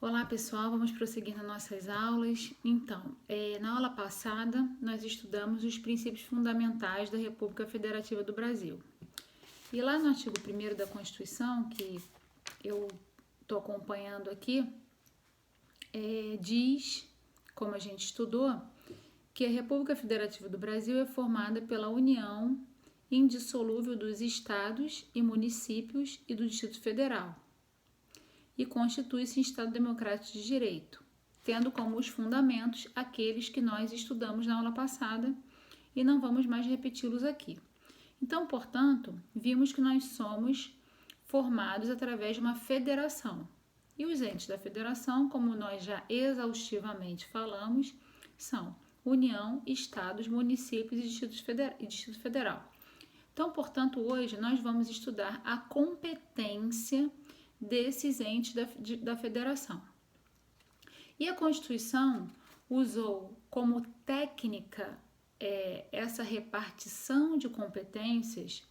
Olá pessoal, vamos prosseguir nas nossas aulas. Então, na aula passada nós estudamos os princípios fundamentais da República Federativa do Brasil. E lá no artigo 1º da Constituição, que eu estou acompanhando aqui, diz, como a gente estudou, que a República Federativa do Brasil é formada pela união indissolúvel dos estados e municípios e do Distrito Federal, e constitui-se em Estado Democrático de Direito, tendo como os fundamentos aqueles que nós estudamos na aula passada e não vamos mais repeti-los aqui. Então, portanto, vimos que nós somos formados através de uma federação. E os entes da federação, como nós já exaustivamente falamos, são União, Estados, Municípios e Distrito Federal. Então, portanto, hoje nós vamos estudar a competência desses entes da federação. E a Constituição usou como técnica essa repartição de competências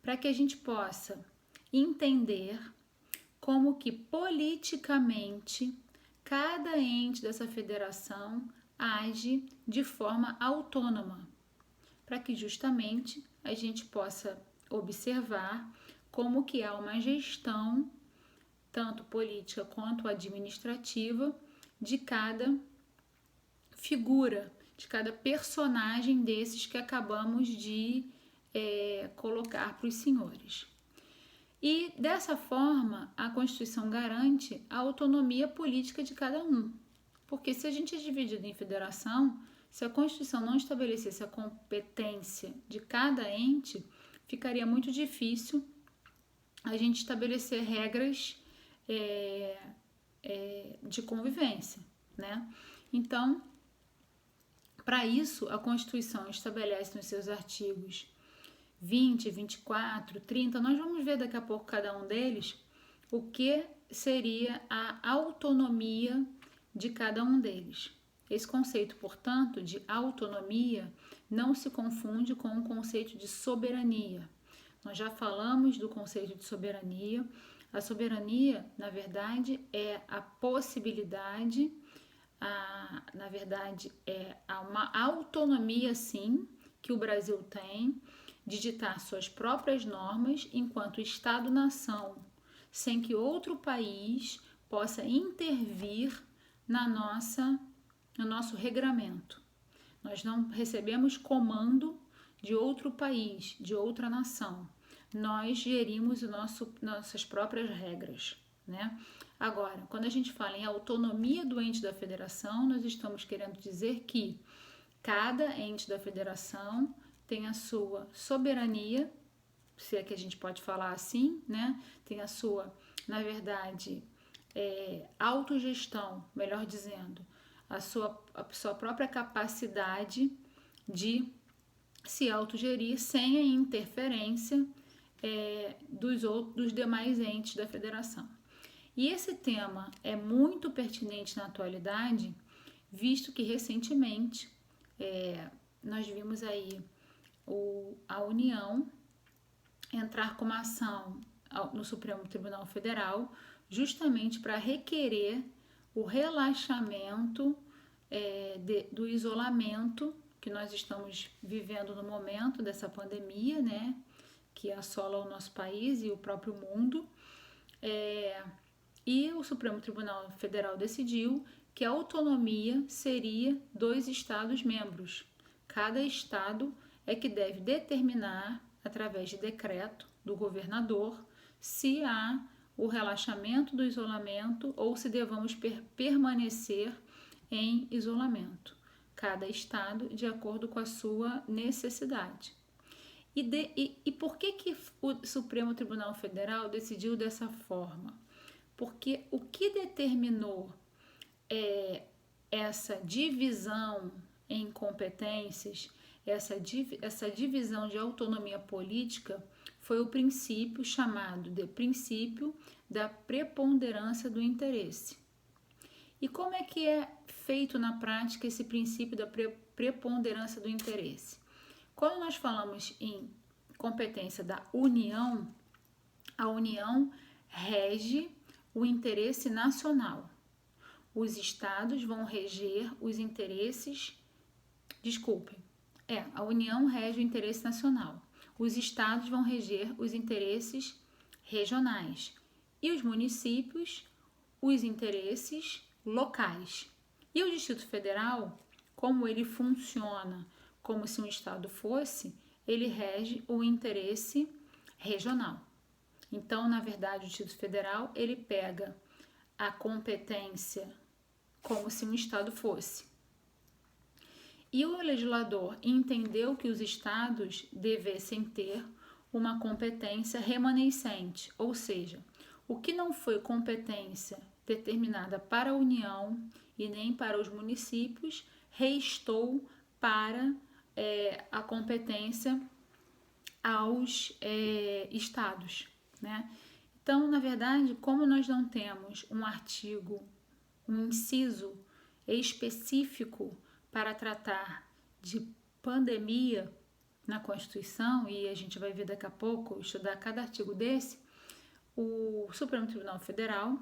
para que a gente possa entender como que politicamente cada ente dessa federação age de forma autônoma, para que justamente a gente possa observar como que há uma gestão tanto política quanto administrativa, de cada figura, de cada personagem desses que acabamos de colocar para os senhores. E dessa forma, a Constituição garante a autonomia política de cada um. Porque se a gente é dividido em federação, se a Constituição não estabelecesse a competência de cada ente, ficaria muito difícil a gente estabelecer regras de convivência, né? Então, para isso, a Constituição estabelece nos seus artigos 20, 24, 30, nós vamos ver daqui a pouco cada um deles, o que seria a autonomia de cada um deles. Esse conceito, portanto, de autonomia não se confunde com o conceito de soberania. Nós já falamos do conceito de soberania. A soberania, na verdade, é a possibilidade, na verdade, uma autonomia, sim, que o Brasil tem de ditar suas próprias normas enquanto Estado-nação, sem que outro país possa intervir no nosso regramento. Nós não recebemos comando de outro país, de outra nação. Nós gerimos nossas próprias regras, né? Agora, quando a gente fala em autonomia do ente da federação, nós estamos querendo dizer que cada ente da federação tem a sua soberania, se é que a gente pode falar assim, né? Tem a sua, na verdade, autogestão, melhor dizendo, a sua própria capacidade de se autogerir sem a interferência dos demais entes da federação. E esse tema é muito pertinente na atualidade, visto que recentemente nós vimos aí a União entrar com uma ação no Supremo Tribunal Federal, justamente para requerer o relaxamento do isolamento que nós estamos vivendo no momento dessa pandemia, né, que assola o nosso país e o próprio mundo. E o Supremo Tribunal Federal decidiu que a autonomia seria dos Estados-membros. Cada Estado é que deve determinar, através de decreto do governador, se há o relaxamento do isolamento ou se devamos permanecer em isolamento. Cada Estado de acordo com a sua necessidade. E por que o Supremo Tribunal Federal decidiu dessa forma? Porque o que determinou essa divisão em competências, essa divisão de autonomia política, foi o princípio chamado de princípio da preponderância do interesse. E como é que é feito na prática esse princípio da preponderância do interesse? Quando nós falamos em competência da União, a União rege o interesse nacional. os estados vão reger os interesses, a União rege o interesse nacional, os estados vão reger os interesses regionais e os municípios os interesses locais. E o Distrito Federal, como ele funciona como se um estado fosse, ele rege o interesse regional. Então, na verdade, o Distrito Federal, ele pega a competência como se um estado fosse. E o legislador entendeu que os estados devessem ter uma competência remanescente, ou seja, o que não foi competência determinada para a União e nem para os municípios, restou para a competência aos estados, né? Então, na verdade, como nós não temos um artigo, um inciso específico para tratar de pandemia na Constituição, e a gente vai ver daqui a pouco, estudar cada artigo desse, o Supremo Tribunal Federal,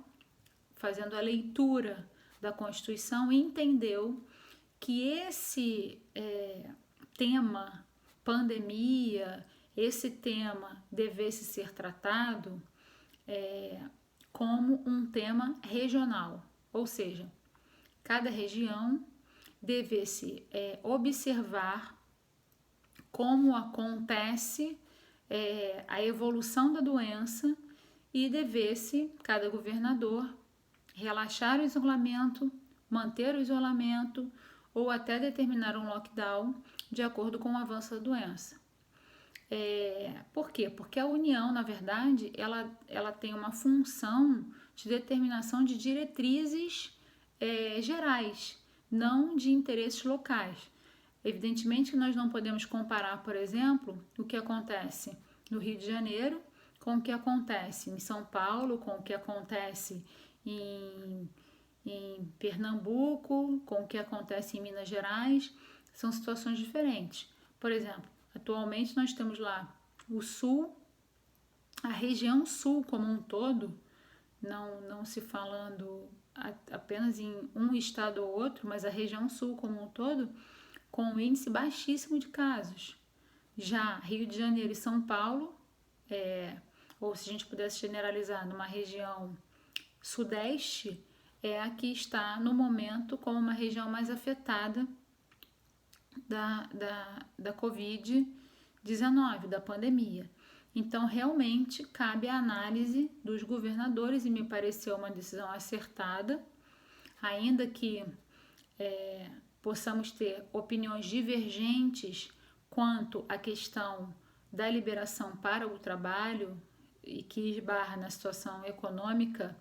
fazendo a leitura da Constituição, entendeu que esse tema pandemia, esse tema devesse ser tratado como um tema regional, ou seja, cada região devesse observar como acontece a evolução da doença e devesse cada governador relaxar o isolamento, manter o isolamento ou até determinar um lockdown de acordo com o avanço da doença. Por quê? Porque a União, na verdade, ela tem uma função de determinação de diretrizes gerais, não de interesses locais. Evidentemente que nós não podemos comparar, por exemplo, o que acontece no Rio de Janeiro com o que acontece em São Paulo, com o que acontece em Pernambuco, com o que acontece em Minas Gerais. São situações diferentes. Por exemplo, atualmente nós temos lá o Sul, a região Sul como um todo, não se falando apenas em um estado ou outro, mas a região Sul como um todo, com um índice baixíssimo de casos. Já Rio de Janeiro e São Paulo, ou se a gente pudesse generalizar numa região sudeste, a que está no momento como uma região mais afetada da Covid-19, da pandemia. Então, realmente, cabe a análise dos governadores e me pareceu uma decisão acertada, ainda que possamos ter opiniões divergentes quanto à questão da liberação para o trabalho e que esbarra na situação econômica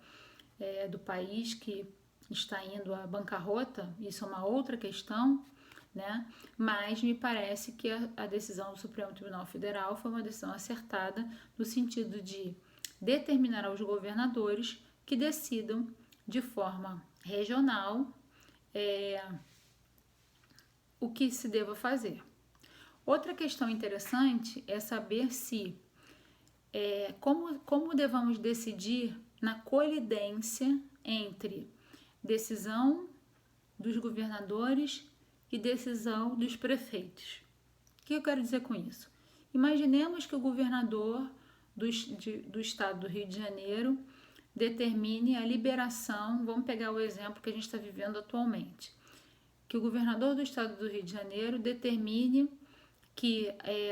do país que está indo à bancarrota, isso é uma outra questão, né? Mas me parece que a decisão do Supremo Tribunal Federal foi uma decisão acertada no sentido de determinar aos governadores que decidam de forma regional o que se deva fazer. Outra questão interessante é saber se como devamos decidir na colidência entre decisão dos governadores e decisão dos prefeitos. O que eu quero dizer com isso? Imaginemos que o governador do estado do Rio de Janeiro determine a liberação, vamos pegar o exemplo que a gente está vivendo atualmente, que o governador do estado do Rio de Janeiro determine que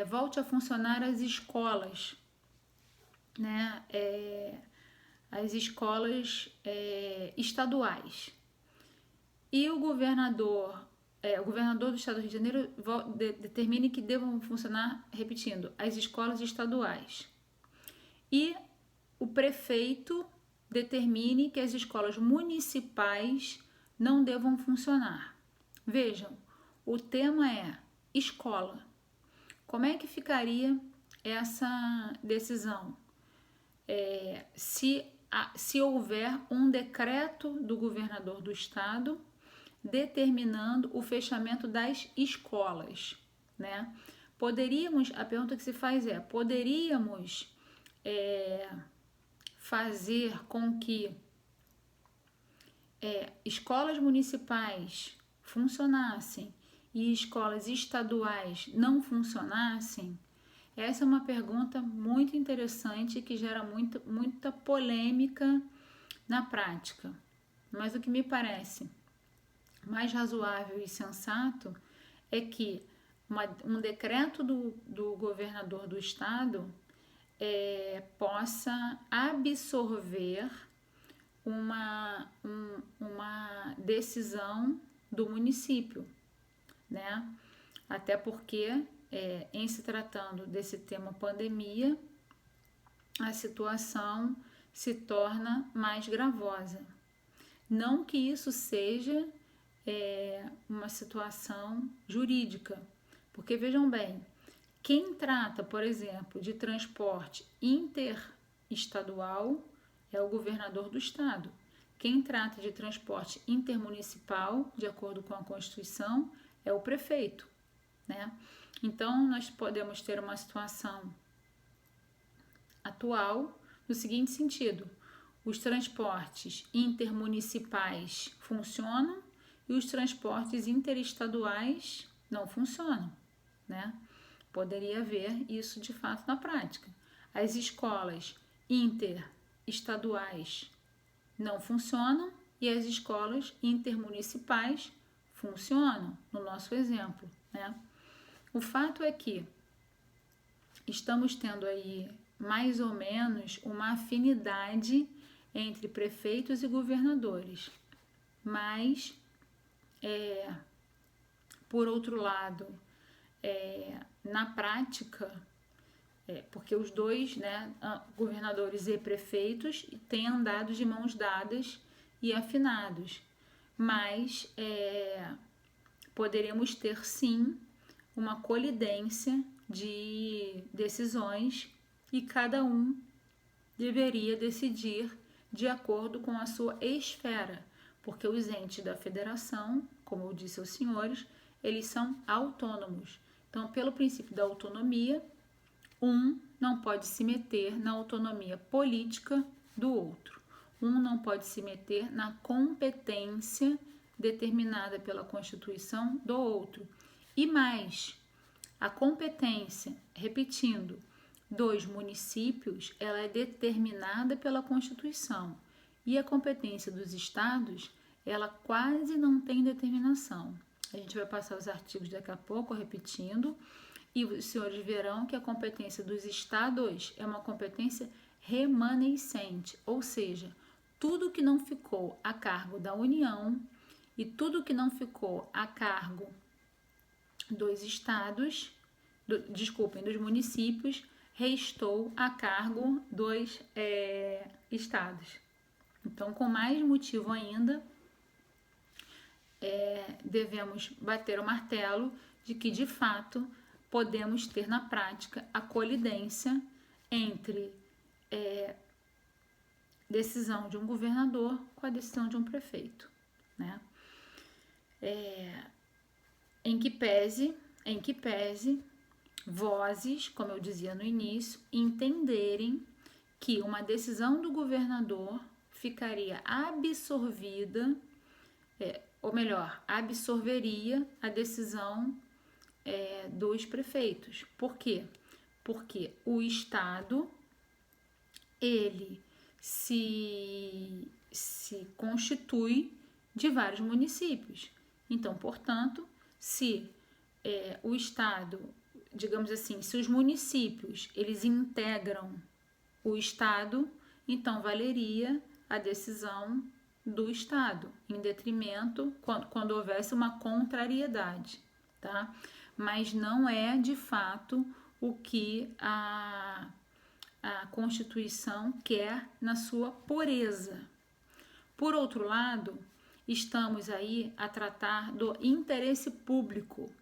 volte a funcionar as escolas, né? As escolas estaduais. E o governador do estado do Rio de Janeiro determine que devam funcionar, repetindo, as escolas estaduais. E o prefeito determine que as escolas municipais não devam funcionar. Vejam, o tema é escola. Como é que ficaria essa decisão? Se houver um decreto do governador do estado determinando o fechamento das escolas, né? A pergunta que se faz poderíamos fazer com que escolas municipais funcionassem e escolas estaduais não funcionassem? Essa é uma pergunta muito interessante que gera muita polêmica na prática. Mas o que me parece mais razoável e sensato é que um decreto do governador do estado possa absorver uma decisão do município, né? Até porque, em se tratando desse tema pandemia, a situação se torna mais gravosa. Não que isso seja uma situação jurídica, porque vejam bem, quem trata, por exemplo, de transporte interestadual é o governador do estado. Quem trata de transporte intermunicipal, de acordo com a Constituição, é o prefeito, né? Então, nós podemos ter uma situação atual no seguinte sentido: os transportes intermunicipais funcionam e os transportes interestaduais não funcionam, né? Poderia haver isso de fato na prática. As escolas interestaduais não funcionam e as escolas intermunicipais funcionam, no nosso exemplo, né? O fato é que estamos tendo aí mais ou menos uma afinidade entre prefeitos e governadores, mas por outro lado, na prática, porque os dois, né, governadores e prefeitos, têm andado de mãos dadas e afinados, mas poderemos ter sim uma colidência de decisões e cada um deveria decidir de acordo com a sua esfera, porque os entes da federação, como eu disse aos senhores, eles são autônomos. Então, pelo princípio da autonomia, um não pode se meter na autonomia política do outro. Um não pode se meter na competência determinada pela Constituição do outro. E mais, a competência, repetindo, dos municípios, ela é determinada pela Constituição. E a competência dos estados, ela quase não tem determinação. A gente vai passar os artigos daqui a pouco, repetindo, e os senhores verão que a competência dos estados é uma competência remanescente, ou seja, tudo que não ficou a cargo da União e tudo que não ficou a cargo dos estados, dos municípios, restou a cargo dos estados. Então, com mais motivo ainda, devemos bater o martelo de que, de fato, podemos ter na prática a colidência entre decisão de um governador com a decisão de um prefeito, né? Em que pese vozes, como eu dizia no início, entenderem que uma decisão do governador ficaria absorvida, ou melhor, absorveria a decisão dos prefeitos. Por quê? Porque o estado, ele se constitui de vários municípios. Então, portanto, se o estado, digamos assim, se os municípios, eles integram o estado, então valeria a decisão do estado, em detrimento, quando houvesse uma contrariedade, tá? Mas não é, de fato, o que a Constituição quer na sua pureza. Por outro lado, estamos aí a tratar do interesse público.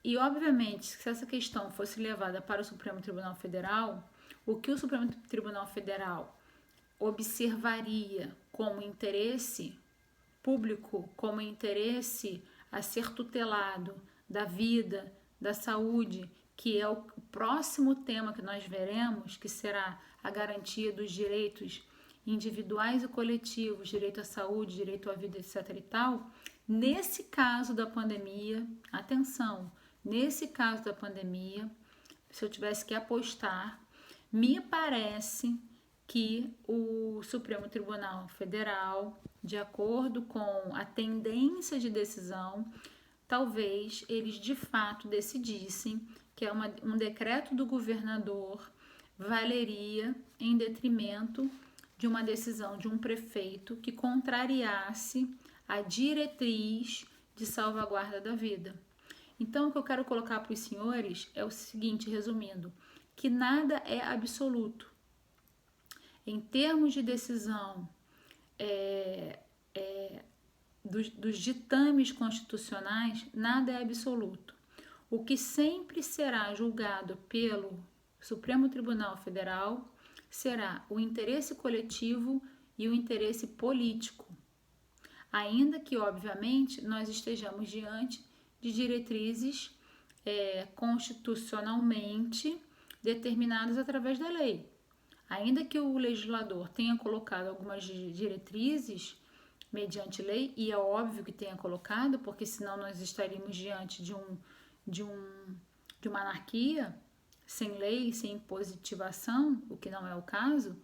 E, obviamente, se essa questão fosse levada para o Supremo Tribunal Federal, o que o Supremo Tribunal Federal observaria como interesse público, como interesse a ser tutelado da vida, da saúde, que é o próximo tema que nós veremos, que será a garantia dos direitos individuais e coletivos, direito à saúde, direito à vida, etc. e tal, nesse caso da pandemia, atenção, nesse caso da pandemia, se eu tivesse que apostar, me parece que o Supremo Tribunal Federal, de acordo com a tendência de decisão, talvez eles de fato decidissem que um decreto do governador valeria em detrimento de uma decisão de um prefeito que contrariasse a diretriz de salvaguarda da vida. Então, o que eu quero colocar para os senhores é o seguinte, resumindo, que nada é absoluto. Em termos de decisão dos ditames constitucionais, nada é absoluto. O que sempre será julgado pelo Supremo Tribunal Federal será o interesse coletivo e o interesse político, ainda que, obviamente, nós estejamos diante de diretrizes constitucionalmente determinadas através da lei. Ainda que o legislador tenha colocado algumas diretrizes mediante lei, e é óbvio que tenha colocado, porque senão nós estaríamos diante de uma anarquia, sem lei, sem impositivação, o que não é o caso,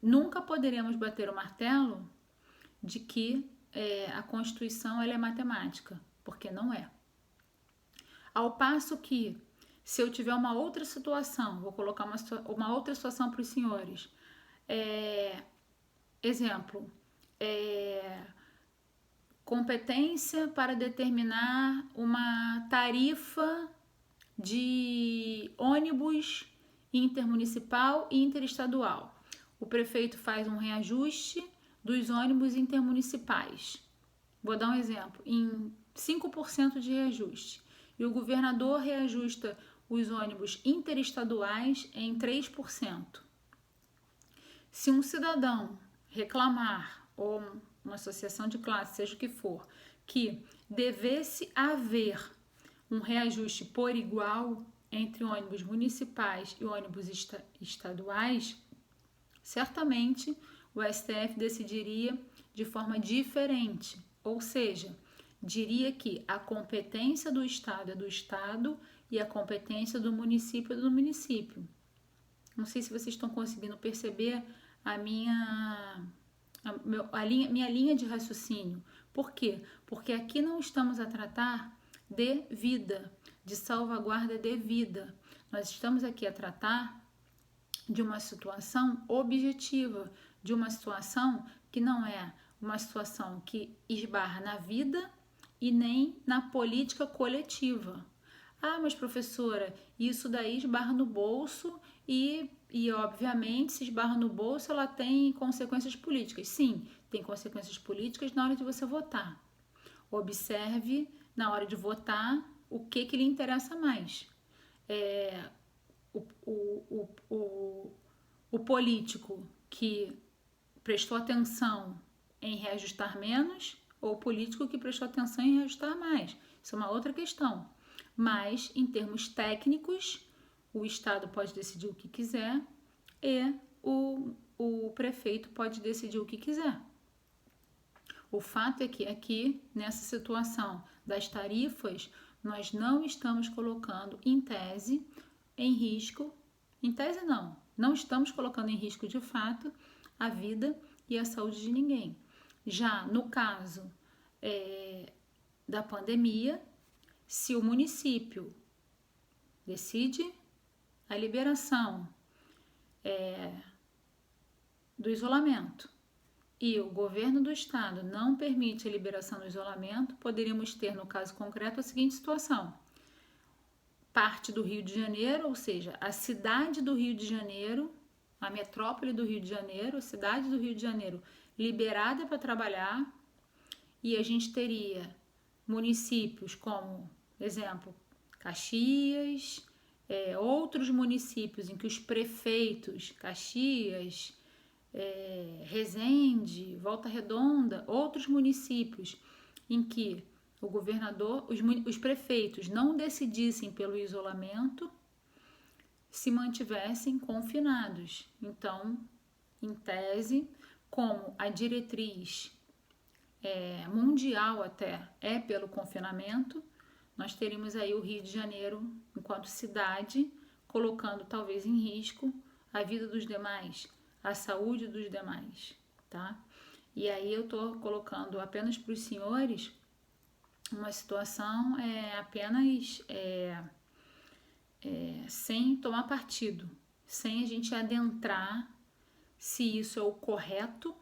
nunca poderemos bater o martelo de que a Constituição ela é matemática, porque não é. Ao passo que, se eu tiver uma outra situação, vou colocar uma outra situação para os senhores. Exemplo, competência para determinar uma tarifa de ônibus intermunicipal e interestadual. O prefeito faz um reajuste dos ônibus intermunicipais. Vou dar um exemplo, em 5% de reajuste. E o governador reajusta os ônibus interestaduais em 3%. Se um cidadão reclamar, ou uma associação de classe, seja o que for, que devesse haver um reajuste por igual entre ônibus municipais e ônibus estaduais, certamente o STF decidiria de forma diferente, ou seja, diria que a competência do Estado é do Estado e a competência do município é do município. Não sei se vocês estão conseguindo perceber a minha linha de raciocínio. Por quê? Porque aqui não estamos a tratar de vida, de salvaguarda de vida. Nós estamos aqui a tratar de uma situação objetiva, de uma situação que não é uma situação que esbarra na vida e nem na política coletiva. Ah, mas professora, isso daí esbarra no bolso e obviamente, se esbarra no bolso, ela tem consequências políticas. Sim, tem consequências políticas na hora de você votar. Observe, na hora de votar, o que lhe interessa mais. O político que prestou atenção em reajustar menos ou o político que prestou atenção em reajustar mais. Isso é uma outra questão. Mas, em termos técnicos, o Estado pode decidir o que quiser e o prefeito pode decidir o que quiser. O fato é que aqui, nessa situação das tarifas, nós não estamos colocando em tese em risco, não estamos colocando em risco de fato a vida e a saúde de ninguém. Já no caso da pandemia, se o município decide a liberação do isolamento e o governo do estado não permite a liberação do isolamento, poderíamos ter, no caso concreto, a seguinte situação. Parte do Rio de Janeiro, ou seja, a cidade do Rio de Janeiro, a metrópole do Rio de Janeiro, a cidade do Rio de Janeiro liberada para trabalhar, e a gente teria municípios como, exemplo, Caxias, outros municípios em que os prefeitos, Caxias, Resende, Volta Redonda, outros municípios em que o governador, os prefeitos não decidissem pelo isolamento, se mantivessem confinados. Então, em tese, como a diretriz mundial até é pelo confinamento, nós teríamos aí o Rio de Janeiro enquanto cidade, colocando talvez em risco a vida dos demais, a saúde dos demais, tá? E aí eu tô colocando apenas para os senhores uma situação apenas sem tomar partido, sem a gente adentrar se isso é o correto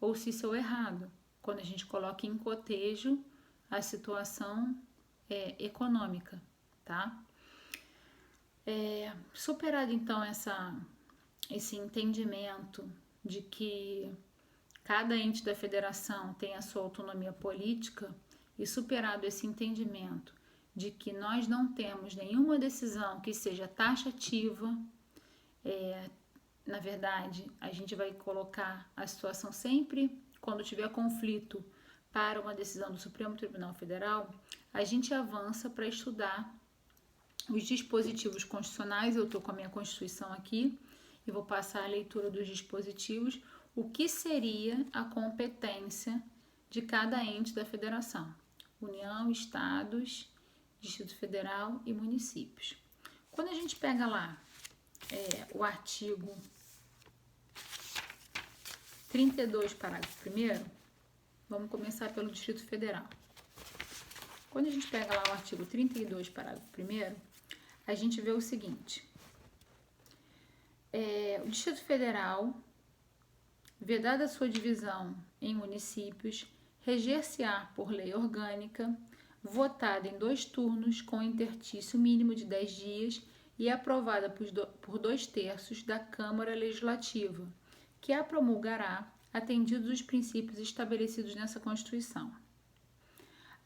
ou se isso é o errado, quando a gente coloca em cotejo a situação econômica, tá? Superado então esse entendimento de que cada ente da federação tem a sua autonomia política e superado esse entendimento de que nós não temos nenhuma decisão que seja taxativa, na verdade, a gente vai colocar a situação sempre, quando tiver conflito, para uma decisão do Supremo Tribunal Federal, a gente avança para estudar os dispositivos constitucionais. Eu estou com a minha Constituição aqui e vou passar a leitura dos dispositivos, o que seria a competência de cada ente da federação: União, Estados, Distrito Federal e municípios. Quando a gente pega lá o artigo 32, parágrafo 1º, vamos começar pelo Distrito Federal. Quando a gente pega lá o artigo 32, parágrafo 1º, a gente vê o seguinte: o Distrito Federal, vedada a sua divisão em municípios, reger-se-á por lei orgânica, votada em 2 turnos com interstício mínimo de 10 dias e aprovada por 2/3 da Câmara Legislativa, que a promulgará, atendidos os princípios estabelecidos nessa Constituição.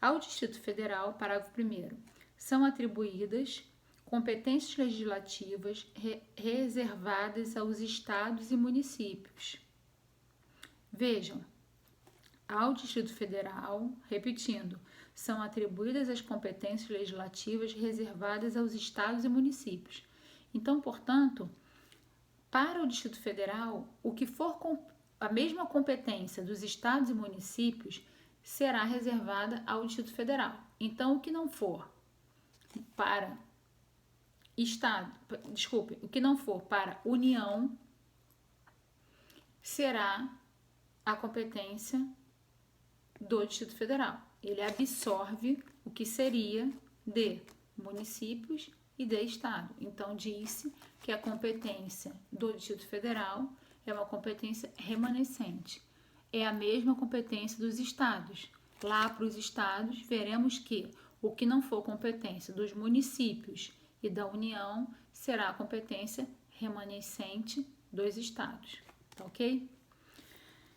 Ao Distrito Federal, parágrafo 1º, são atribuídas competências legislativas reservadas aos estados e municípios. Vejam, ao Distrito Federal, repetindo, são atribuídas as competências legislativas reservadas aos estados e municípios. Então, portanto, para o Distrito Federal, o que for a mesma competência dos estados e municípios será reservada ao Distrito Federal. Então, o que não for para o que não for para União será a competência do Distrito Federal. Ele absorve o que seria de municípios e de estado. Então, disse que a competência do Distrito Federal é uma competência remanescente. É a mesma competência dos estados. Lá para os estados, veremos que o que não for competência dos municípios e da União será a competência remanescente dos estados. Tá ok?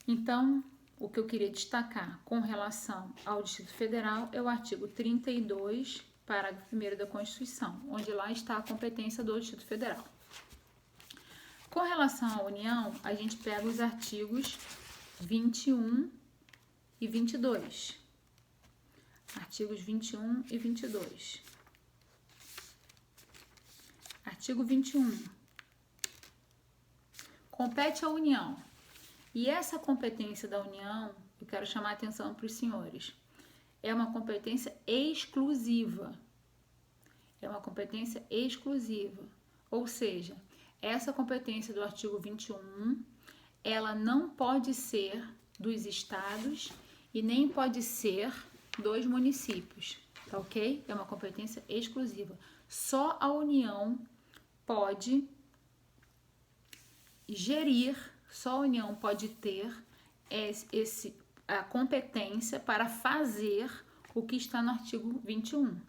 Então, o que eu queria destacar com relação ao Distrito Federal é o artigo 32, parágrafo 1º da Constituição, onde lá está a competência do Distrito Federal. Com relação à União, a gente pega os artigos 21 e 22. Artigos 21 e 22. Artigo 21. Compete à União. E essa competência da União, eu quero chamar a atenção para os senhores, é uma competência exclusiva. É uma competência exclusiva. Ou seja, essa competência do artigo 21, ela não pode ser dos estados e nem pode ser dos municípios, tá ok? É uma competência exclusiva. Só a União pode gerir, só a União pode ter a competência para fazer o que está no artigo 21.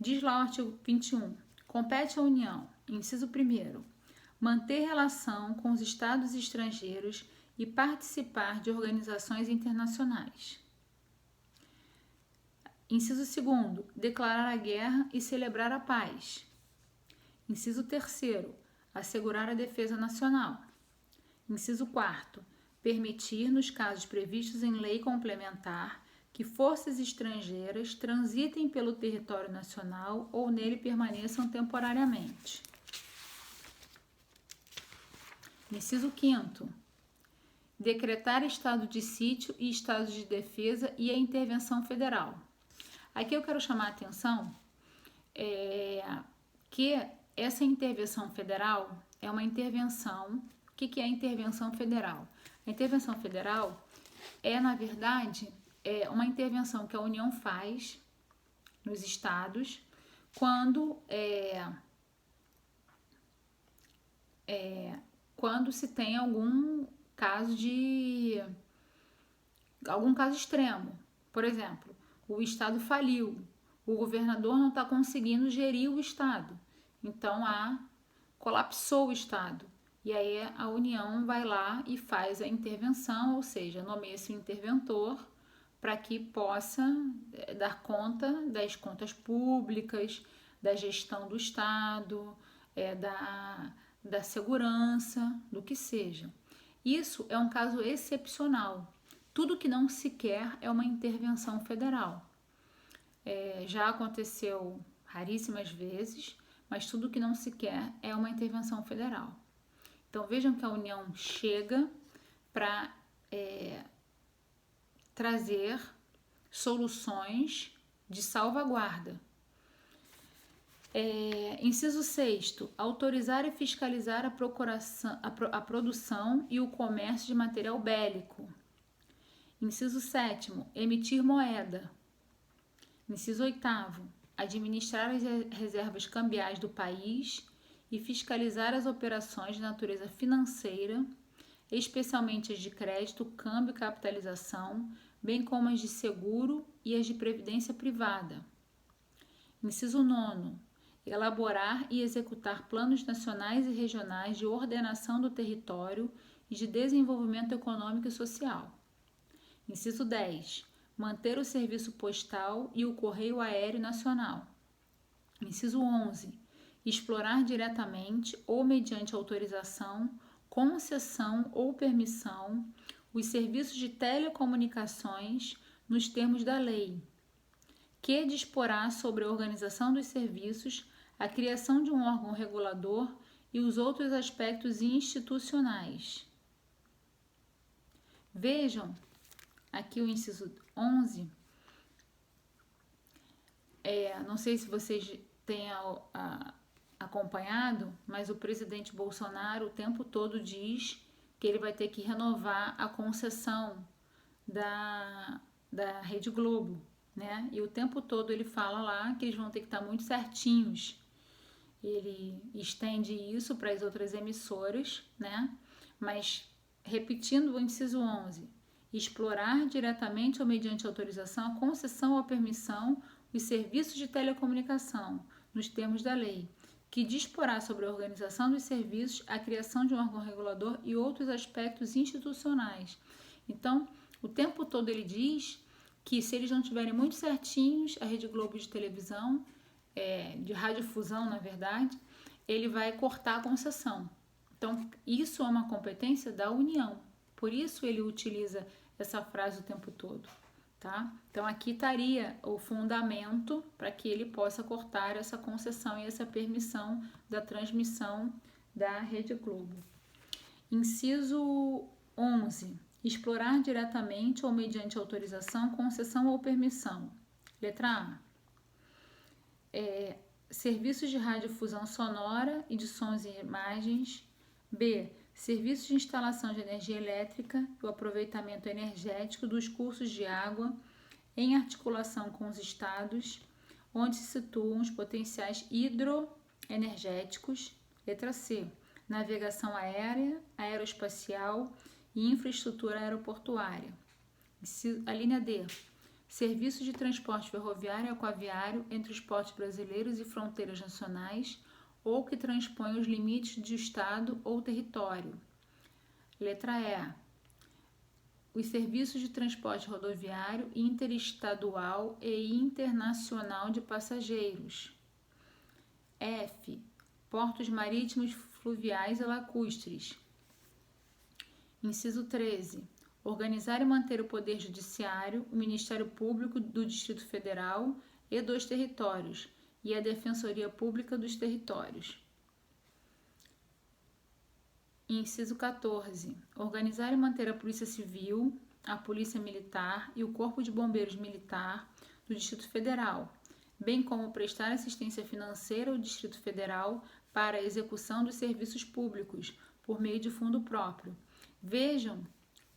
Diz lá o artigo 21, compete à União, inciso 1º, manter relação com os estados estrangeiros e participar de organizações internacionais. Inciso 2º, declarar a guerra e celebrar a paz. Inciso 3º, assegurar a defesa nacional. Inciso 4º, permitir, nos casos previstos em lei complementar, que forças estrangeiras transitem pelo território nacional ou nele permaneçam temporariamente. Inciso 5º, decretar estado de sítio e estado de defesa e a intervenção federal. Aqui eu quero chamar a atenção que essa intervenção federal é uma intervenção. O que é a intervenção federal? A intervenção federal é, na verdade, uma intervenção que a União faz nos estados quando se tem algum caso extremo. Por exemplo, o estado faliu, o governador não está conseguindo gerir o estado, então colapsou o estado. E aí a União vai lá e faz a intervenção, ou seja, nomeia-se um interventor para que possa dar conta das contas públicas, da gestão do estado, da segurança, do que seja. Isso é um caso excepcional. Tudo que não se quer é uma intervenção federal. Já aconteceu raríssimas vezes, mas tudo que não se quer é uma intervenção federal. Então vejam que a União chega para trazer soluções de salvaguarda. Inciso 6º, autorizar e fiscalizar a produção e o comércio de material bélico. Inciso 7º, emitir moeda. Inciso 8º, administrar as reservas cambiais do país e fiscalizar as operações de natureza financeira, especialmente as de crédito, câmbio e capitalização, bem como as de seguro e as de previdência privada. Inciso 9º, elaborar e executar planos nacionais e regionais de ordenação do território e de desenvolvimento econômico e social. Inciso 10. Manter o serviço postal e o correio aéreo nacional. Inciso 11. Explorar diretamente ou mediante autorização, concessão ou permissão os serviços de telecomunicações nos termos da lei, que disporá sobre a organização dos serviços, a criação de um órgão regulador e os outros aspectos institucionais. Vejam aqui o inciso 11. Não sei se vocês têm acompanhado, mas o presidente Bolsonaro o tempo todo diz que ele vai ter que renovar a concessão da Rede Globo, né? E o tempo todo ele fala lá que eles vão ter que estar muito certinhos. Ele estende isso para as outras emissoras, né? Mas, repetindo o inciso 11, explorar diretamente ou mediante autorização, a concessão ou a permissão os serviços de telecomunicação, nos termos da lei, que disporá sobre a organização dos serviços, a criação de um órgão regulador e outros aspectos institucionais. Então, o tempo todo ele diz que se eles não estiverem muito certinhos, a Rede Globo de televisão, de radiodifusão, na verdade, ele vai cortar a concessão. Então, isso é uma competência da União. Por isso ele utiliza essa frase o tempo todo, tá? Então, aqui estaria o fundamento para que ele possa cortar essa concessão e essa permissão da transmissão da Rede Globo. Inciso 11. Explorar diretamente ou mediante autorização, concessão ou permissão. Letra A. Serviços de radiodifusão sonora e de sons e imagens. B. Serviços de instalação de energia elétrica e o aproveitamento energético dos cursos de água em articulação com os estados, onde se situam os potenciais hidroenergéticos. Letra C. Navegação aérea, aeroespacial e infraestrutura aeroportuária. A linha D. Serviços de transporte ferroviário e aquaviário entre os portos brasileiros e fronteiras nacionais ou que transpõem os limites de estado ou território. Letra E. Os serviços de transporte rodoviário interestadual e internacional de passageiros. F. Portos marítimos, fluviais e lacustres. Inciso 13. Organizar e manter o Poder Judiciário, o Ministério Público do Distrito Federal e dos territórios e a Defensoria Pública dos Territórios. Inciso 14. Organizar e manter a Polícia Civil, a Polícia Militar e o Corpo de Bombeiros Militar do Distrito Federal, bem como prestar assistência financeira ao Distrito Federal para a execução dos serviços públicos por meio de fundo próprio. Vejam,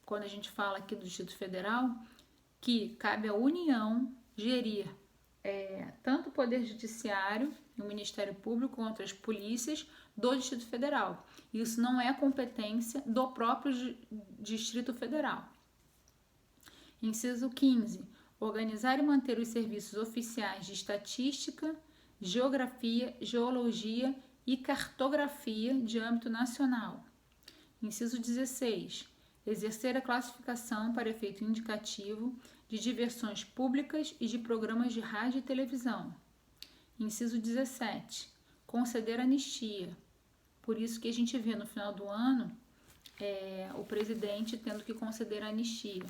quando a gente fala aqui do Distrito Federal, que cabe à União gerir tanto o Poder Judiciário, o Ministério Público, quanto as polícias do Distrito Federal. Isso não é competência do próprio Distrito Federal. Inciso 15. Organizar e manter os serviços oficiais de estatística, geografia, geologia e cartografia de âmbito nacional. Inciso 16. Exercer a classificação para efeito indicativo de diversões públicas e de programas de rádio e televisão. Inciso 17. Conceder anistia. Por isso que a gente vê no final do ano o presidente tendo que conceder anistia.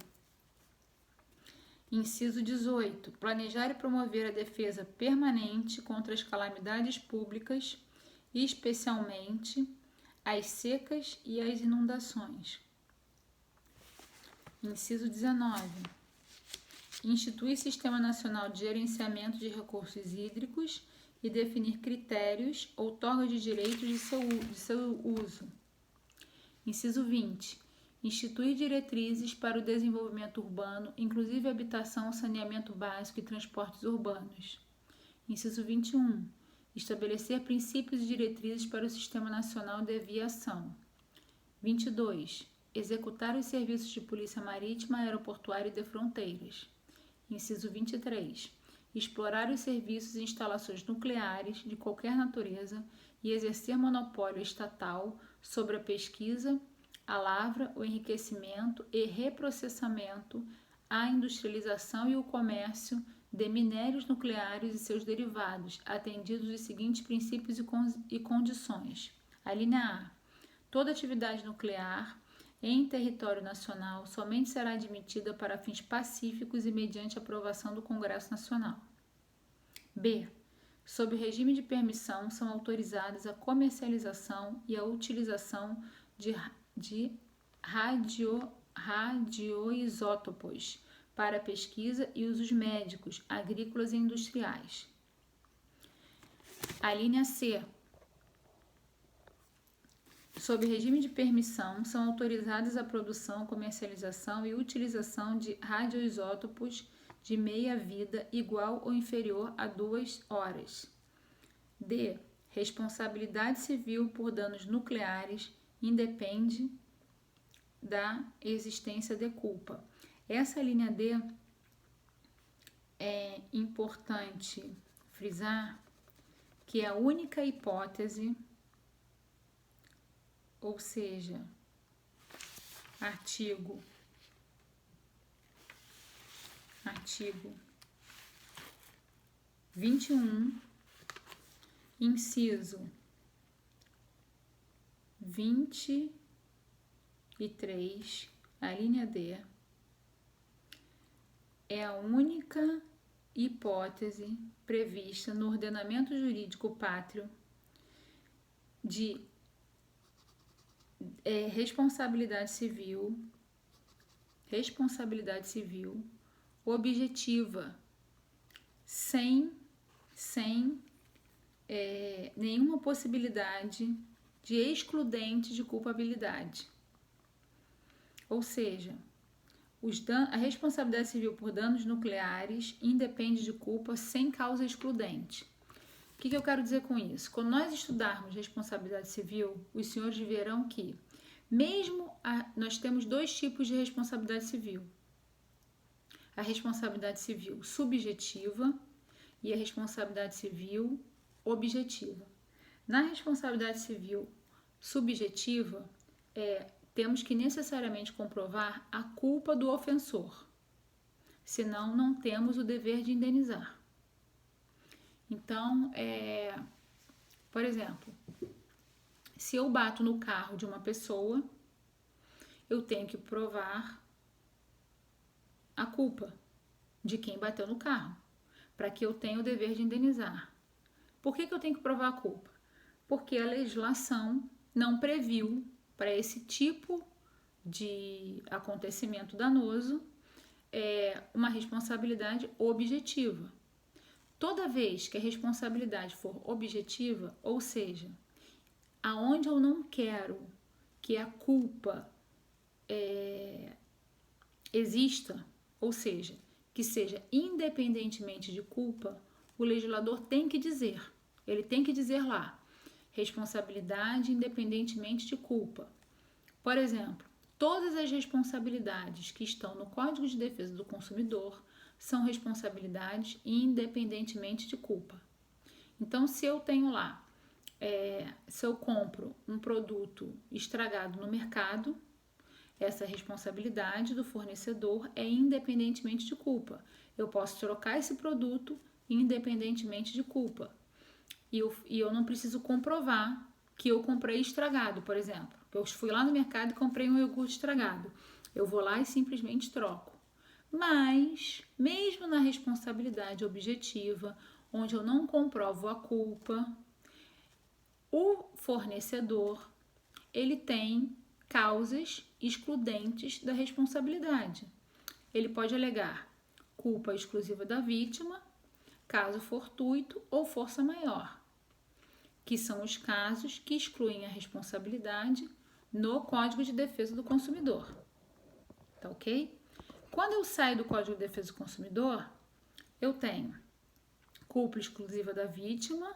Inciso 18. Planejar e promover a defesa permanente contra as calamidades públicas, especialmente as secas e as inundações. Inciso 19. Instituir Sistema Nacional de Gerenciamento de Recursos Hídricos e definir critérios, outorga de direitos de seu uso. Inciso 20. Instituir diretrizes para o desenvolvimento urbano, inclusive habitação, saneamento básico e transportes urbanos. Inciso 21. Estabelecer princípios e diretrizes para o Sistema Nacional de Aviação. 22. Executar os serviços de polícia marítima, aeroportuária e de fronteiras. Inciso 23. Explorar os serviços e instalações nucleares de qualquer natureza e exercer monopólio estatal sobre a pesquisa, a lavra, o enriquecimento e reprocessamento, a industrialização e o comércio de minérios nucleares e seus derivados, atendidos os seguintes princípios e condições. A linha A. Toda atividade nuclear em território nacional somente será admitida para fins pacíficos e mediante aprovação do Congresso Nacional. B. Sob o regime de permissão, são autorizadas a comercialização e a utilização de radioisótopos para pesquisa e usos médicos, agrícolas e industriais. A linha C. Sob regime de permissão, são autorizadas a produção, comercialização e utilização de radioisótopos de meia-vida igual ou inferior a 2 horas. D. Responsabilidade civil por danos nucleares independe da existência de culpa. Essa linha D é importante frisar que é a única hipótese, ou seja, artigo 21, inciso 23, a linha D, é a única hipótese prevista no ordenamento jurídico pátrio de responsabilidade civil objetiva, sem nenhuma possibilidade de excludente de culpabilidade. Ou seja, a responsabilidade civil por danos nucleares independe de culpa sem causa excludente. O que eu quero dizer com isso? Quando nós estudarmos responsabilidade civil, os senhores verão que nós temos 2 tipos de responsabilidade civil. A responsabilidade civil subjetiva e a responsabilidade civil objetiva. Na responsabilidade civil subjetiva, temos que necessariamente comprovar a culpa do ofensor, senão não temos o dever de indenizar. Então, por exemplo, se eu bato no carro de uma pessoa, eu tenho que provar a culpa de quem bateu no carro, para que eu tenha o dever de indenizar. Por que eu tenho que provar a culpa? Porque a legislação não previu para esse tipo de acontecimento danoso uma responsabilidade objetiva. Toda vez que a responsabilidade for objetiva, ou seja, aonde eu não quero que a culpa exista, ou seja, que seja independentemente de culpa, o legislador tem que dizer, ele tem que dizer lá, responsabilidade independentemente de culpa. Por exemplo, todas as responsabilidades que estão no Código de Defesa do Consumidor são responsabilidades independentemente de culpa. Então, se eu tenho lá, se eu compro um produto estragado no mercado, essa responsabilidade do fornecedor é independentemente de culpa. Eu posso trocar esse produto independentemente de culpa. E eu não preciso comprovar que eu comprei estragado, por exemplo. Eu fui lá no mercado e comprei um iogurte estragado. Eu vou lá e simplesmente troco. Mas, mesmo na responsabilidade objetiva, onde eu não comprovo a culpa, o fornecedor, ele tem causas excludentes da responsabilidade. Ele pode alegar culpa exclusiva da vítima, caso fortuito ou força maior, que são os casos que excluem a responsabilidade no Código de Defesa do Consumidor. Tá ok? Quando eu saio do Código de Defesa do Consumidor, eu tenho culpa exclusiva da vítima,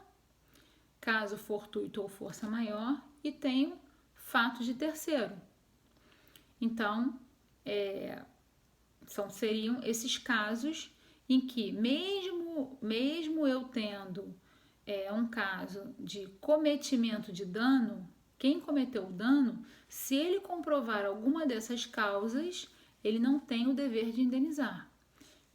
caso fortuito ou força maior, e tenho fatos de terceiro. Então, seriam esses casos em que, mesmo eu tendo um caso de cometimento de dano, quem cometeu o dano, se ele comprovar alguma dessas causas, ele não tem o dever de indenizar.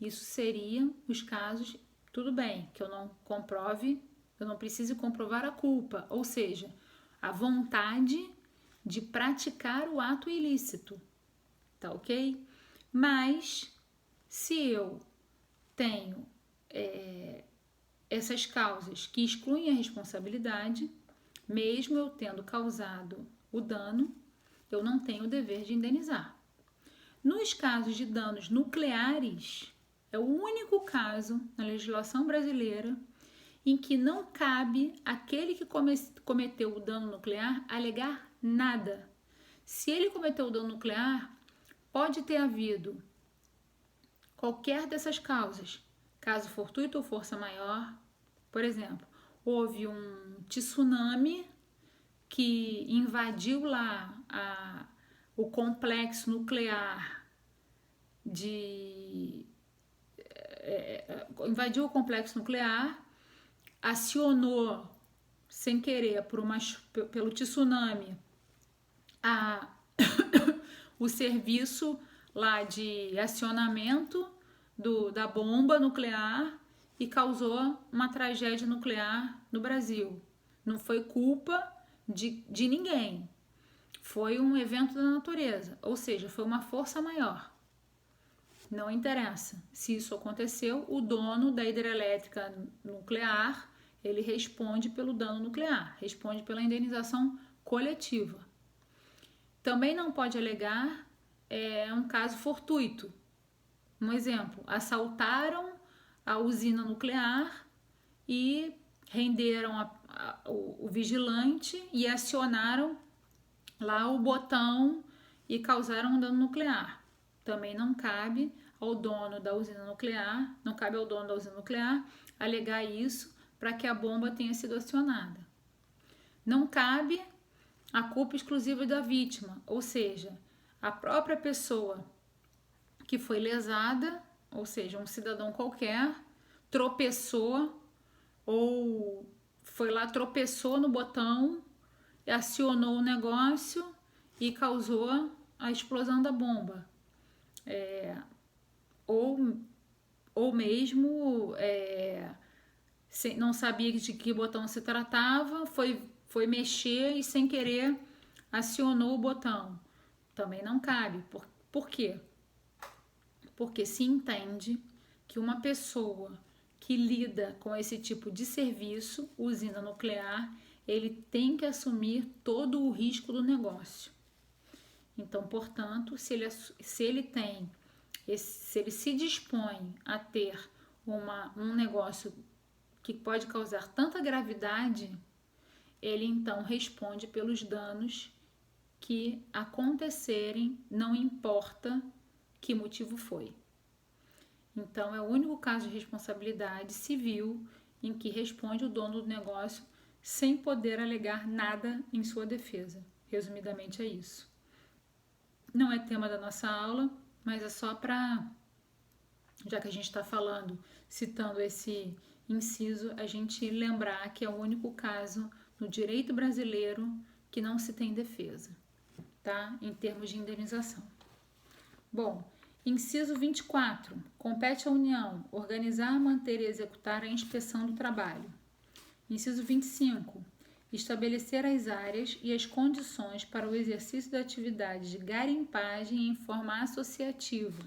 Isso seriam os casos, tudo bem, que eu não comprove, eu não preciso comprovar a culpa, ou seja, a vontade de praticar o ato ilícito, tá ok? Mas, se eu tenho essas causas que excluem a responsabilidade, mesmo eu tendo causado o dano, eu não tenho o dever de indenizar. Nos casos de danos nucleares, é o único caso na legislação brasileira em que não cabe aquele que cometeu o dano nuclear alegar nada. Se ele cometeu o dano nuclear, pode ter havido qualquer dessas causas, caso fortuito ou força maior. Por exemplo, houve um tsunami que invadiu lá o complexo nuclear invadiu o complexo nuclear, acionou sem querer pelo tsunami o serviço lá de acionamento da bomba nuclear e causou uma tragédia nuclear no Brasil. Não foi culpa de ninguém. Foi um evento da natureza, ou seja, foi uma força maior. Não interessa. Se isso aconteceu, o dono da hidrelétrica nuclear, ele responde pelo dano nuclear, responde pela indenização coletiva. Também não pode alegar um caso fortuito. Um exemplo, assaltaram a usina nuclear e renderam o vigilante e acionaram lá o botão e causaram um dano nuclear. Também não cabe ao dono da usina nuclear, alegar isso para que a bomba tenha sido acionada. Não cabe a culpa exclusiva da vítima, ou seja, a própria pessoa que foi lesada, ou seja, um cidadão qualquer, tropeçou ou foi lá, tropeçou no botão, acionou o negócio e causou a explosão da bomba. Ou mesmo não sabia de que botão se tratava, foi mexer e sem querer acionou o botão. Também não cabe. Por quê? Porque se entende que uma pessoa que lida com esse tipo de serviço, usina nuclear, ele tem que assumir todo o risco do negócio. Então, portanto, se ele se dispõe a ter um negócio que pode causar tanta gravidade, ele então responde pelos danos que acontecerem, não importa que motivo foi. Então, é o único caso de responsabilidade civil em que responde o dono do negócio sem poder alegar nada em sua defesa. Resumidamente é isso. Não é tema da nossa aula, mas é só para, já que a gente está falando, citando esse inciso, a gente lembrar que é o único caso no direito brasileiro que não se tem defesa, tá? Em termos de indenização. Bom, inciso 24. Compete à União organizar, manter e executar a inspeção do trabalho. Inciso 25. Estabelecer as áreas e as condições para o exercício da atividade de garimpagem em forma associativa.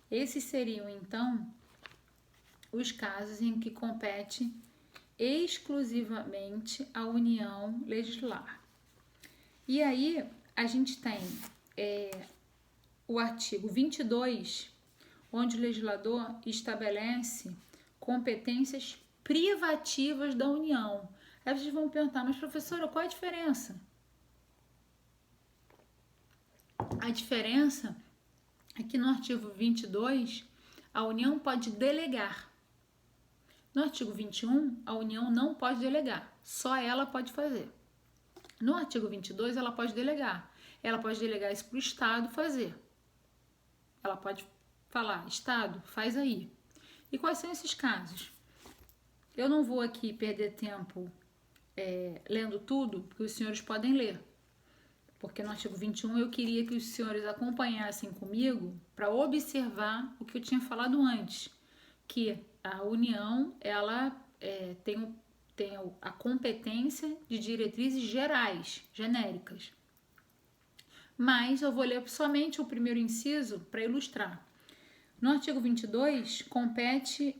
Esses seriam, então, os casos em que compete exclusivamente à União legislar. E aí, a gente tem o artigo 22, onde o legislador estabelece competências privativas da União. Aí vocês vão perguntar, mas professora, qual é a diferença? A diferença é que no artigo 22, a União pode delegar. No artigo 21, a União não pode delegar, só ela pode fazer. No artigo 22, ela pode delegar. Ela pode delegar isso para o Estado fazer. Ela pode falar, Estado, faz aí. E quais são esses casos? Eu não vou aqui perder tempo lendo tudo, porque os senhores podem ler. Porque no artigo 21 eu queria que os senhores acompanhassem comigo para observar o que eu tinha falado antes, que a União ela tem a competência de diretrizes gerais, genéricas. Mas eu vou ler somente o primeiro inciso para ilustrar. No artigo 22, compete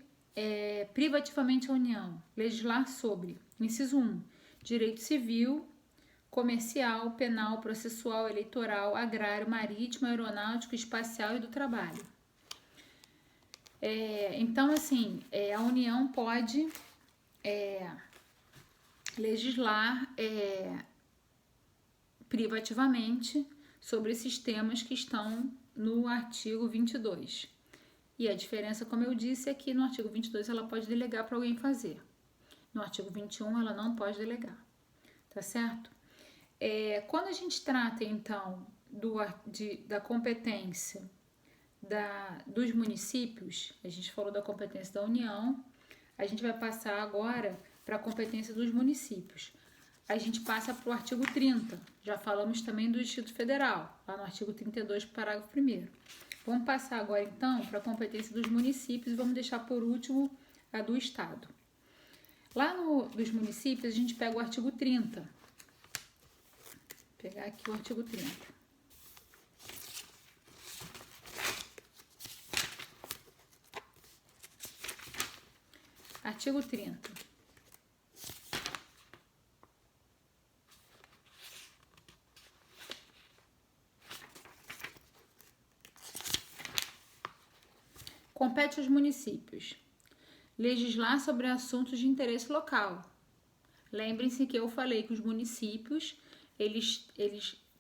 privativamente à União legislar sobre, inciso 1, direito civil, comercial, penal, processual, eleitoral, agrário, marítimo, aeronáutico, espacial e do trabalho. Então, assim, a União pode legislar privativamente sobre esses temas que estão no artigo 22. E a diferença, como eu disse, é que no artigo 22 ela pode delegar para alguém fazer. No artigo 21 ela não pode delegar, tá certo? Quando a gente trata, então, da competência dos municípios, a gente falou da competência da União, a gente vai passar agora para a competência dos municípios. A gente passa para o artigo 30, já falamos também do Distrito Federal, lá no artigo 32, parágrafo 1º. Vamos passar agora, então, para a competência dos municípios e vamos deixar por último a do Estado. Lá dos municípios, a gente pega o artigo 30. Vou pegar aqui o artigo 30. Artigo 30. Compete aos municípios legislar sobre assuntos de interesse local. Lembrem-se que eu falei que os municípios eles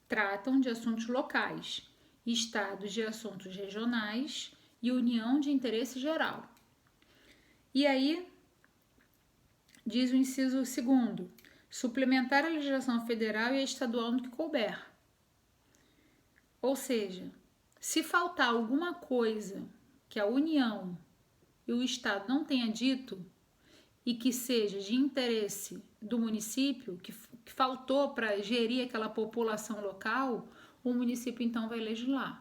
tratam de assuntos locais, estados de assuntos regionais e União de interesse geral. E aí, diz o inciso 2º, suplementar a legislação federal e a estadual no que couber. Ou seja, se faltar alguma coisa que a União e o Estado não tenha dito e que seja de interesse do município, que faltou para gerir aquela população local, o município então vai legislar.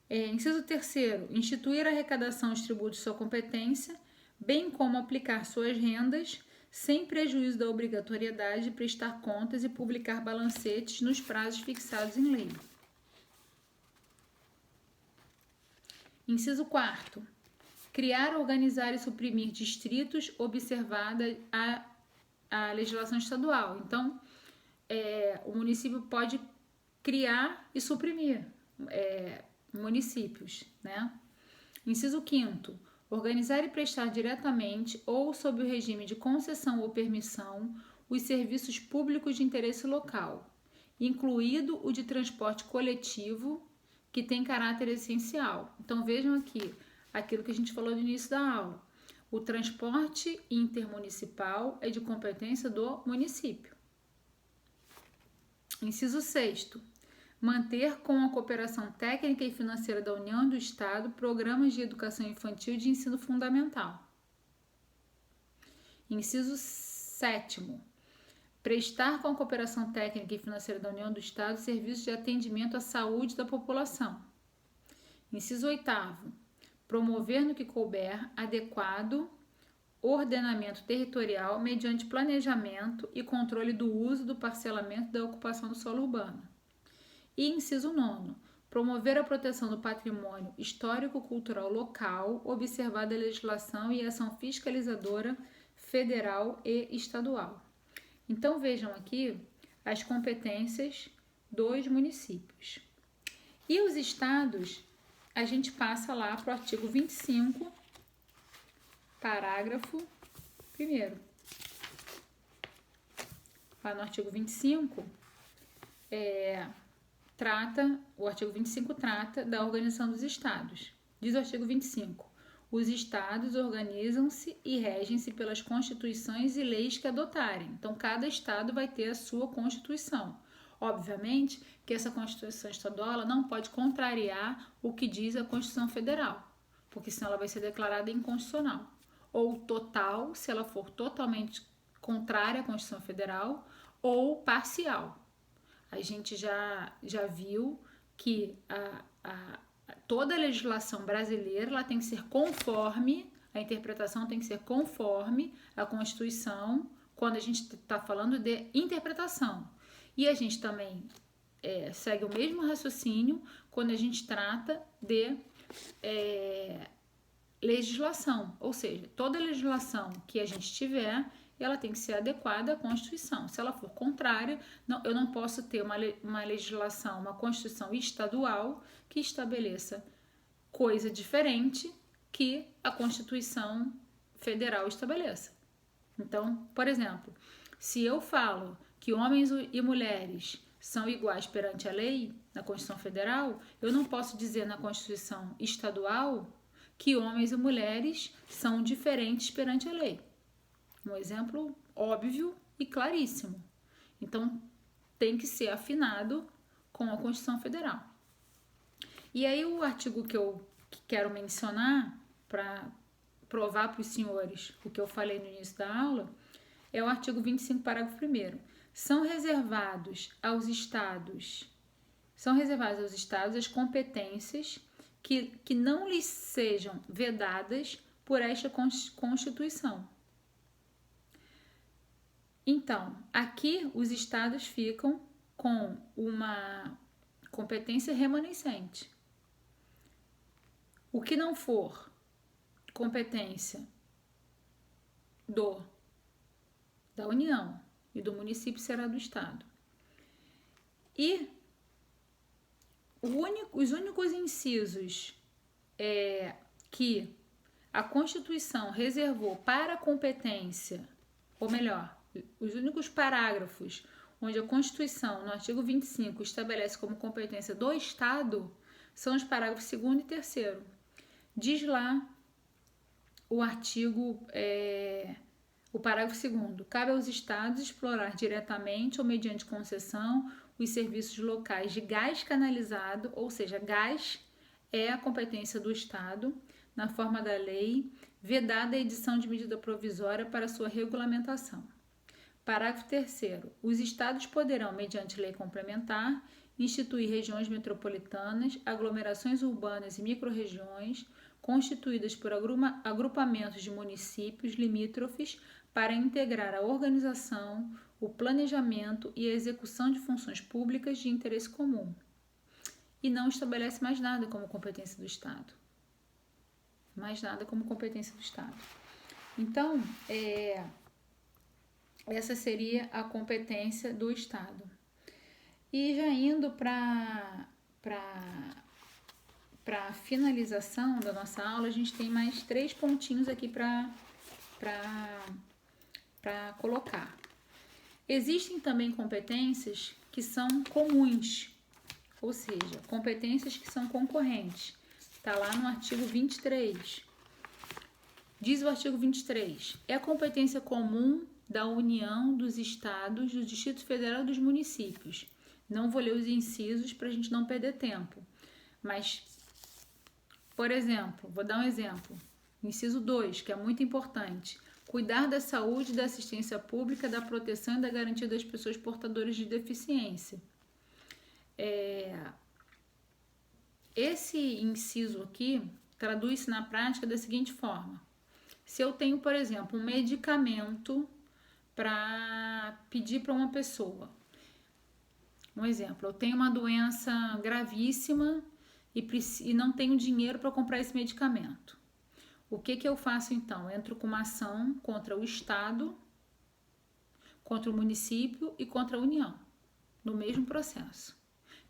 Inciso 3º, instituir a arrecadação dos tributos de sua competência, bem como aplicar suas rendas, sem prejuízo da obrigatoriedade de prestar contas e publicar balancetes nos prazos fixados em lei. Inciso 4º, criar, organizar e suprimir distritos, observada a legislação estadual. Então, o município pode criar e suprimir municípios, né? Inciso 5º, organizar e prestar diretamente ou sob o regime de concessão ou permissão os serviços públicos de interesse local, incluído o de transporte coletivo, que tem caráter essencial. Então vejam aqui aquilo que a gente falou no início da aula. O transporte intermunicipal é de competência do município. Inciso 6º, manter com a cooperação técnica e financeira da União e do Estado programas de educação infantil e de ensino fundamental. Inciso 7º, prestar com a cooperação técnica e financeira da União e do Estado serviços de atendimento à saúde da população. Inciso 8º, promover no que couber adequado ordenamento territorial mediante planejamento e controle do uso, do parcelamento e da ocupação do solo urbano. E inciso 9º, promover a proteção do patrimônio histórico-cultural local, observada a legislação e a ação fiscalizadora federal e estadual. Então vejam aqui as competências dos municípios. E os estados, a gente passa lá para o artigo 25, parágrafo 1º. Lá no artigo 25, o artigo 25 trata da organização dos estados. Diz o artigo 25, os estados organizam-se e regem-se pelas constituições e leis que adotarem. Então, cada estado vai ter a sua constituição. Obviamente que essa Constituição estadual ela não pode contrariar o que diz a Constituição Federal, porque senão ela vai ser declarada inconstitucional. Ou total, se ela for totalmente contrária à Constituição Federal, ou parcial. A gente já viu que toda a legislação brasileira ela tem que ser conforme, a interpretação tem que ser conforme a Constituição, quando a gente está falando de interpretação. E a gente também segue o mesmo raciocínio quando a gente trata de legislação, ou seja, toda legislação que a gente tiver, ela tem que ser adequada à Constituição. Se ela for contrária, eu não posso ter uma legislação, uma Constituição estadual que estabeleça coisa diferente que a Constituição Federal estabeleça. Então, por exemplo, se eu falo que homens e mulheres são iguais perante a lei, na Constituição Federal, eu não posso dizer na Constituição estadual que homens e mulheres são diferentes perante a lei. Um exemplo óbvio e claríssimo. Então, tem que ser afinado com a Constituição Federal. E aí, o artigo que eu quero mencionar para provar para os senhores o que eu falei no início da aula é o artigo 25, parágrafo 1º. São reservadas aos estados as competências que não lhes sejam vedadas por esta Constituição. Então, aqui os estados ficam com uma competência remanescente. O que não for competência da União e do município será do estado. E os únicos incisos que a Constituição reservou para a competência, ou melhor, os únicos parágrafos onde a Constituição, no artigo 25, estabelece como competência do Estado, são os parágrafos 2º e 3º. Diz lá o parágrafo 2º, cabe aos Estados explorar diretamente ou mediante concessão os serviços locais de gás canalizado, ou seja, gás é a competência do Estado, na forma da lei, vedada a edição de medida provisória para sua regulamentação. Parágrafo 3º. Os Estados poderão, mediante lei complementar, instituir regiões metropolitanas, aglomerações urbanas e microrregiões, constituídas por agrupamentos de municípios limítrofes para integrar a organização, o planejamento e a execução de funções públicas de interesse comum. E não estabelece mais nada como competência do Estado. Então, essa seria a competência do Estado. E já indo para a finalização da nossa aula, a gente tem mais 3 pontinhos aqui para colocar. Existem também competências que são comuns, ou seja, competências que são concorrentes. Está lá no artigo 23. Diz o artigo 23, é competência comum da União, dos Estados, do Distrito Federal e dos municípios. Não vou ler os incisos para a gente não perder tempo. Mas, por exemplo, vou dar um exemplo. Inciso 2, que é muito importante. Cuidar da saúde, da assistência pública, da proteção e da garantia das pessoas portadoras de deficiência. Esse inciso aqui traduz-se na prática da seguinte forma. Se eu tenho, por exemplo, um medicamento para pedir para uma pessoa. Um exemplo, eu tenho uma doença gravíssima e não tenho dinheiro para comprar esse medicamento. O que eu faço então? Eu entro com uma ação contra o Estado, contra o município e contra a União, no mesmo processo,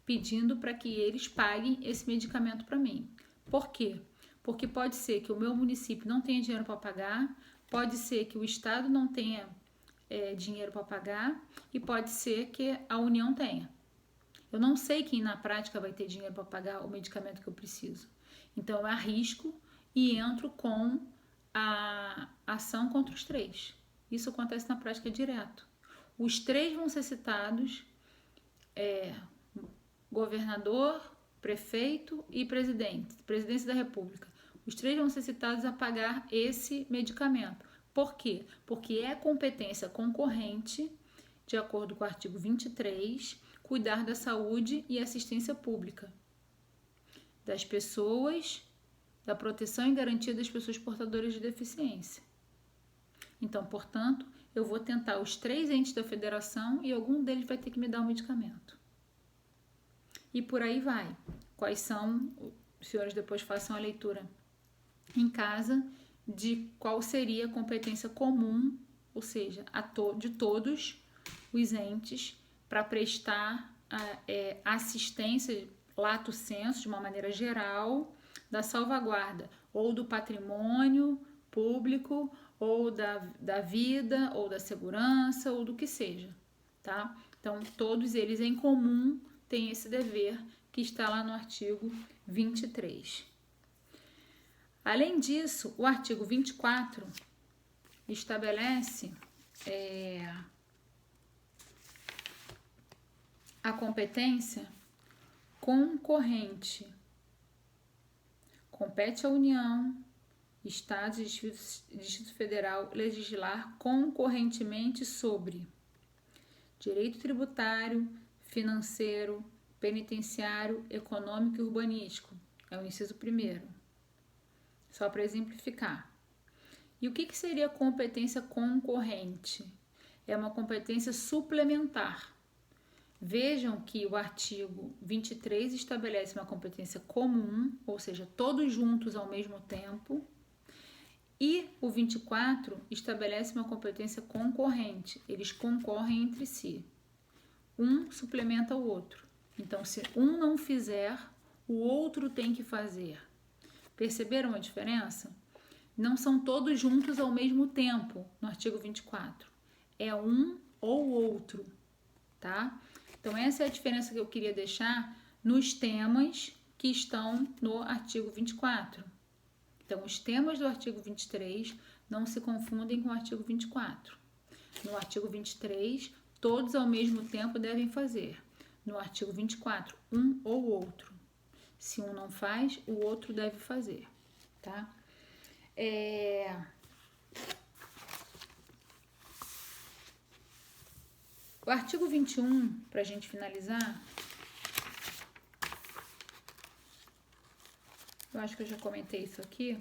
pedindo para que eles paguem esse medicamento para mim. Por quê? Porque pode ser que o meu município não tenha dinheiro para pagar, pode ser que o Estado não tenha dinheiro para pagar e pode ser que a União tenha. Eu não sei quem na prática vai ter dinheiro para pagar o medicamento que eu preciso. Então eu arrisco e entro com a ação contra os 3. Isso acontece na prática direto. Os 3 vão ser citados, governador, prefeito e presidência da República. Os 3 vão ser citados a pagar esse medicamento. Por quê? Porque é competência concorrente, de acordo com o artigo 23, cuidar da saúde e assistência pública das pessoas, da proteção e garantia das pessoas portadoras de deficiência. Então, portanto, eu vou tentar os 3 entes da federação e algum deles vai ter que me dar um medicamento. E por aí vai. Quais são, os senhores depois façam a leitura em casa, de qual seria a competência comum, ou seja, de todos os entes, para prestar assistência lato sensu, de uma maneira geral, da salvaguarda ou do patrimônio público, ou da vida, ou da segurança, ou do que seja, tá? Então, todos eles em comum têm esse dever que está lá no artigo 23. Além disso, o artigo 24 estabelece a competência concorrente. Compete à União, Estados e Distrito Federal legislar concorrentemente sobre direito tributário, financeiro, penitenciário, econômico e urbanístico. É o inciso 1º. Só para exemplificar. E o que seria competência concorrente? É uma competência suplementar. Vejam que o artigo 23 estabelece uma competência comum, ou seja, todos juntos ao mesmo tempo, e o 24 estabelece uma competência concorrente. Eles concorrem entre si. Um suplementa o outro. Então, se um não fizer, o outro tem que fazer. Perceberam a diferença? Não são todos juntos ao mesmo tempo no artigo 24. É um ou outro, tá? Então, essa é a diferença que eu queria deixar nos temas que estão no artigo 24. Então, os temas do artigo 23 não se confundem com o artigo 24. No artigo 23, todos ao mesmo tempo devem fazer. No artigo 24, um ou outro. Se um não faz, o outro deve fazer, tá? O artigo 21, para a gente finalizar, eu acho que eu já comentei isso aqui,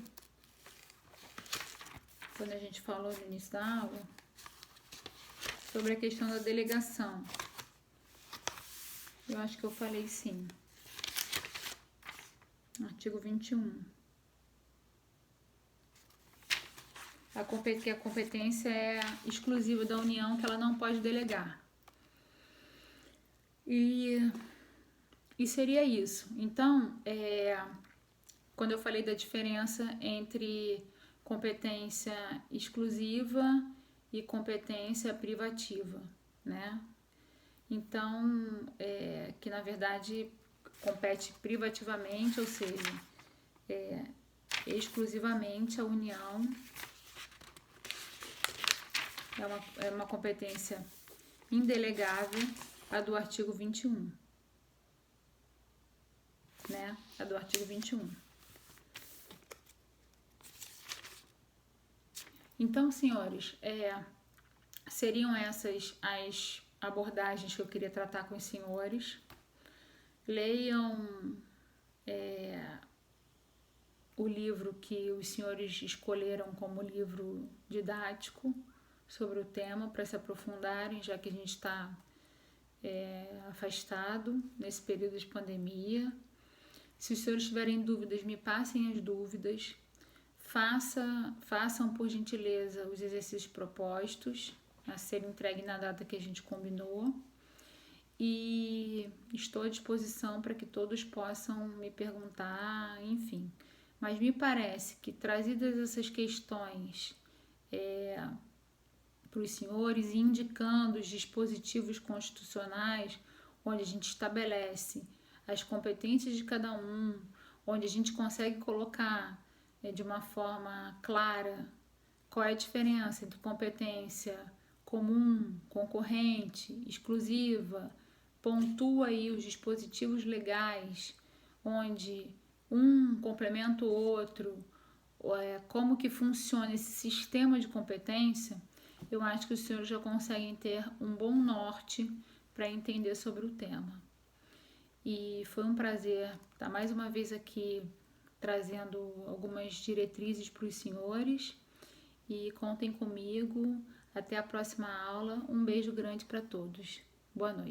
quando a gente falou no início da aula, sobre a questão da delegação. Eu acho que eu falei sim. Artigo 21. Que a competência é exclusiva da União, que ela não pode delegar. E seria isso. Então, quando eu falei da diferença entre competência exclusiva e competência privativa, né? Então, que na verdade compete privativamente, ou seja, exclusivamente a União é uma competência indelegável, a do artigo 21, né? A do artigo 21. Então, senhores, seriam essas as abordagens que eu queria tratar com os senhores. Leiam o livro que os senhores escolheram como livro didático sobre o tema para se aprofundarem, já que a gente está afastado nesse período de pandemia. Se os senhores tiverem dúvidas, me passem as dúvidas. Façam, por gentileza, os exercícios propostos a serem entregues na data que a gente combinou. E estou à disposição para que todos possam me perguntar, enfim. Mas me parece que, trazidas essas questões para os senhores e indicando os dispositivos constitucionais, onde a gente estabelece as competências de cada um, onde a gente consegue colocar de uma forma clara qual é a diferença entre competência comum, concorrente, exclusiva, pontua aí os dispositivos legais, onde um complementa o outro, como que funciona esse sistema de competência. Eu acho que os senhores já conseguem ter um bom norte para entender sobre o tema. E foi um prazer estar mais uma vez aqui trazendo algumas diretrizes para os senhores. E contem comigo. Até a próxima aula. Um beijo grande para todos. Boa noite.